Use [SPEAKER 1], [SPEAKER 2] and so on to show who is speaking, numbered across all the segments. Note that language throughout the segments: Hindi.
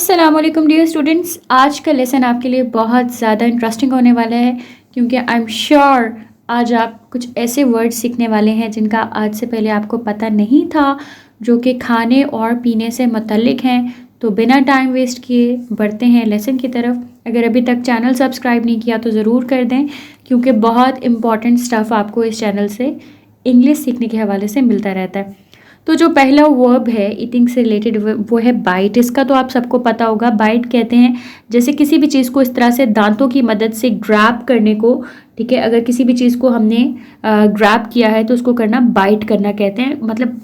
[SPEAKER 1] अस्सलाम वालेकुम डियर स्टूडेंट्स। आज का लेसन आपके लिए बहुत ज़्यादा इंटरेस्टिंग होने वाला है क्योंकि आई एम श्योर आज आप कुछ ऐसे वर्ड सीखने वाले हैं जिनका आज से पहले आपको पता नहीं था, जो कि खाने और पीने से मुतल्लिक हैं। तो बिना टाइम वेस्ट किए बढ़ते हैं लेसन की तरफ। अगर अभी तक चैनल सब्सक्राइब नहीं किया तो ज़रूर कर दें क्योंकि बहुत इंपॉर्टेंट स्टफ़ आपको इस चैनल से इंग्लिश सीखने के हवाले से मिलता रहता है। तो जो पहला वर्ब है ईटिंग से रिलेटेड वो है बाइट। इसका तो आप सबको पता होगा। बाइट कहते हैं जैसे किसी भी चीज़ को इस तरह से दांतों की मदद से ग्रैब करने को। ठीक है, अगर किसी भी चीज़ को हमने ग्रैब किया है तो उसको करना बाइट करना कहते हैं, मतलब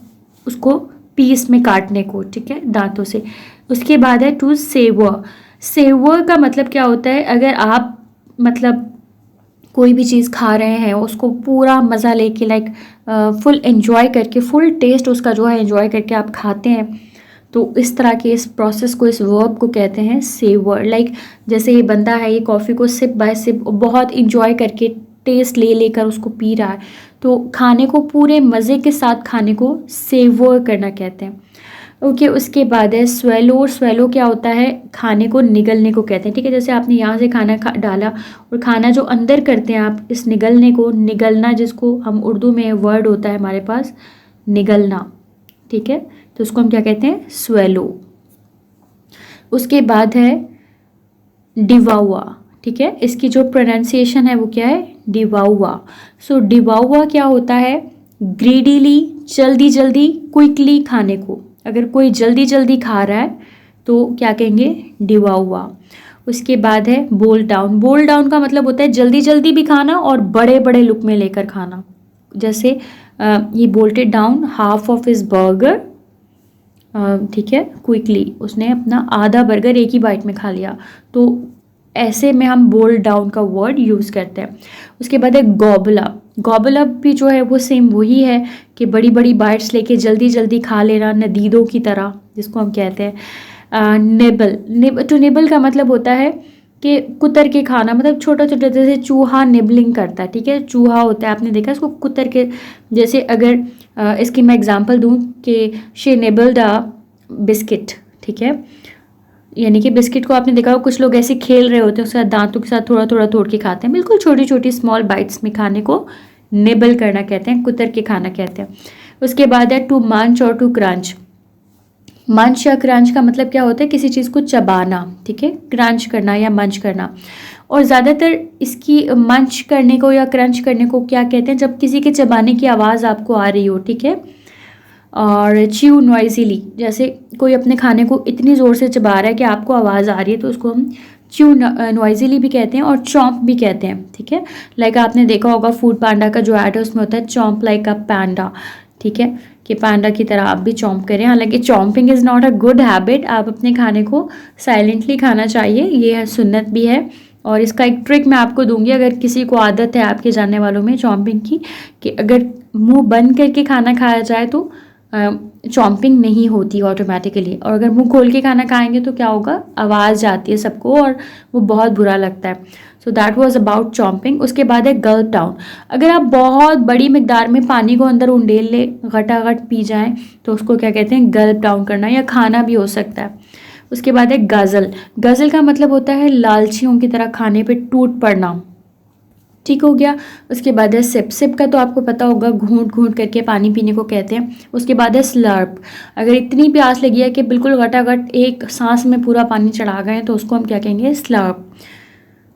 [SPEAKER 1] उसको पीस में काटने को, ठीक है, दांतों से। उसके बाद है टू सेवर। सेवर का मतलब क्या होता है, अगर आप मतलब कोई भी चीज़ खा रहे हैं उसको पूरा मज़ा लेके लाइक फुल एंजॉय करके, फुल टेस्ट उसका जो है एंजॉय करके आप खाते हैं, तो इस तरह के इस प्रोसेस को, इस वर्ब को कहते हैं सेवर। लाइक जैसे ये बंदा है, ये कॉफ़ी को सिप बाय सिप बहुत इंजॉय करके टेस्ट ले लेकर उसको पी रहा है, तो खाने को पूरे मज़े के साथ खाने को सेवर करना कहते हैं। ओके, उसके बाद है स्वेलो। स्वेलो क्या होता है, खाने को निगलने को कहते हैं। ठीक है, जैसे आपने यहाँ से खाना डाला और खाना जो अंदर करते हैं आप, इस निगलने को, निगलना जिसको हम उर्दू में वर्ड होता है हमारे पास निगलना, ठीक है, तो उसको हम क्या कहते हैं, स्वेलो। उसके बाद है डिवाउआ। ठीक है, इसकी जो प्रोनाउंसिएशन है वो क्या है, डिवाउआ। सो डिवाउआ क्या होता है, ग्रीडीली, जल्दी जल्दी, क्विकली खाने को। अगर कोई जल्दी जल्दी खा रहा है तो क्या कहेंगे, डिवाउआ। उसके बाद है बोल डाउन। बोल डाउन का मतलब होता है जल्दी जल्दी भी खाना और बड़े बड़े लुक में लेकर खाना। जैसे ये bolted down half of his burger, ठीक है, क्विकली, उसने अपना आधा बर्गर एक ही बाइट में खा लिया, तो ऐसे में हम बोल डाउन का वर्ड यूज़ करते हैं। उसके बाद है गॉबल अप। गॉबल अप भी जो है वो सेम वही है कि बड़ी बड़ी बाइट्स लेके जल्दी जल्दी खा लेना, नदीदों की तरह, जिसको हम कहते हैं निबल। टू निबल का मतलब होता है कि कुतर के खाना, मतलब छोटा छोटा, जैसे चूहा निबलिंग करता है। ठीक है, चूहा होता है, आपने देखा इसको कुतर के। जैसे अगर इसकी मैं एग्जांपल दूं कि शी निबल्ड अ बिस्किट, ठीक है, यानी कि बिस्किट को आपने देखा हो कुछ लोग ऐसे खेल रहे होते हैं, उसके साथ दांतों के साथ थोड़ा थोड़ा तोड़ के खाते हैं। बिल्कुल छोटी छोटी स्मॉल बाइट्स में खाने को निबल करना कहते हैं, कुतर के खाना कहते हैं। उसके बाद है टू मंच और टू क्रंच। मंच या क्रंच का मतलब क्या होता है, किसी चीज़ को चबाना। ठीक है, क्रंच करना या मंच करना। और ज़्यादातर इसकी मंच करने को या क्रंच करने को क्या कहते हैं, जब किसी के चबाने की आवाज़ आपको आ रही हो। ठीक है, और च्यू नॉइजीली, जैसे कोई अपने खाने को इतनी ज़ोर से चबा रहा है कि आपको आवाज़ आ रही है, तो उसको हम च्यू नॉइजीली भी कहते हैं और चॉम्प भी कहते हैं। ठीक है, लाइक आपने देखा होगा फूड पांडा का जो ऐड है उसमें होता है चॉम्प लाइक अ पैंडा। ठीक है, कि पांडा की तरह आप भी चॉम्प करें। हालांकि chomping is not a good habit, आप अपने खाने को साइलेंटली खाना चाहिए, ये सुन्नत भी है। और इसका एक ट्रिक मैं आपको दूंगी, अगर किसी को आदत है आपके जानने वालों में चॉम्पिंग की, कि अगर मुंह बंद करके खाना खाया जाए तो चॉम्पिंग नहीं होती ऑटोमेटिकली, और अगर मुंह खोल के खाना खाएंगे तो क्या होगा, आवाज़ जाती है सबको और वो बहुत बुरा लगता है। So that was about chomping. उसके बाद है गल्प डाउन। अगर आप बहुत बड़ी मिकदार में पानी को अंदर उंडेल ले, घटाघट पी जाएं, तो उसको क्या कहते हैं, गल्प डाउन करना, या खाना भी हो सकता है। उसके बाद है गज़ल। गज़ल का मतलब होता है लालचियों की तरह खाने पे टूट पड़ना। ठीक हो गया। उसके बाद है सिप। सिप का तो आपको पता होगा, घूंट घूंट करके पानी पीने को कहते हैं। उसके बाद है स्लर्प। अगर इतनी प्यास लगी है कि बिल्कुल घटाघट एक सांस में पूरा पानी चढ़ा गए तो उसको हम क्या कहेंगे, स्लर्प।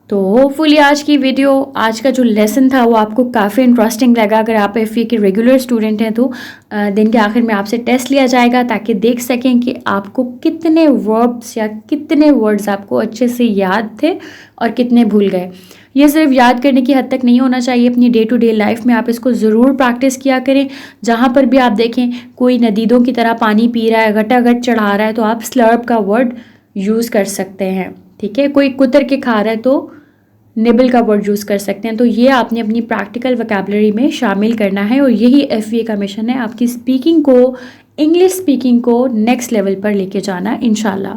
[SPEAKER 1] तो होपफुली आज की वीडियो, आज का जो लेसन था वो आपको काफ़ी इंटरेस्टिंग लगा। अगर आप एफए के रेगुलर स्टूडेंट हैं तो दिन के आखिर में आपसे टेस्ट लिया जाएगा ताकि देख सकें कि आपको कितने वर्ब्स या कितने वर्ड्स आपको अच्छे से याद थे और कितने भूल गए। ये सिर्फ याद करने की हद तक नहीं होना चाहिए, अपनी डे टू डे लाइफ में आप इसको ज़रूर प्रैक्टिस किया करें। जहाँ पर भी आप देखें कोई नदीदों की तरह पानी पी रहा है, घटाघट चढ़ा रहा है, तो आप स्लर्प का वर्ड यूज़ कर सकते हैं। ठीक है, कोई कुतर के खा रहा है तो निबल का वर्ड यूज़ कर सकते हैं। तो ये आपने अपनी प्रैक्टिकल वोकैबुलरी में शामिल करना है, और यही एफए का मिशन है, आपकी स्पीकिंग को, इंग्लिश स्पीकिंग को नेक्स्ट लेवल पर लेके जाना इंशाल्लाह।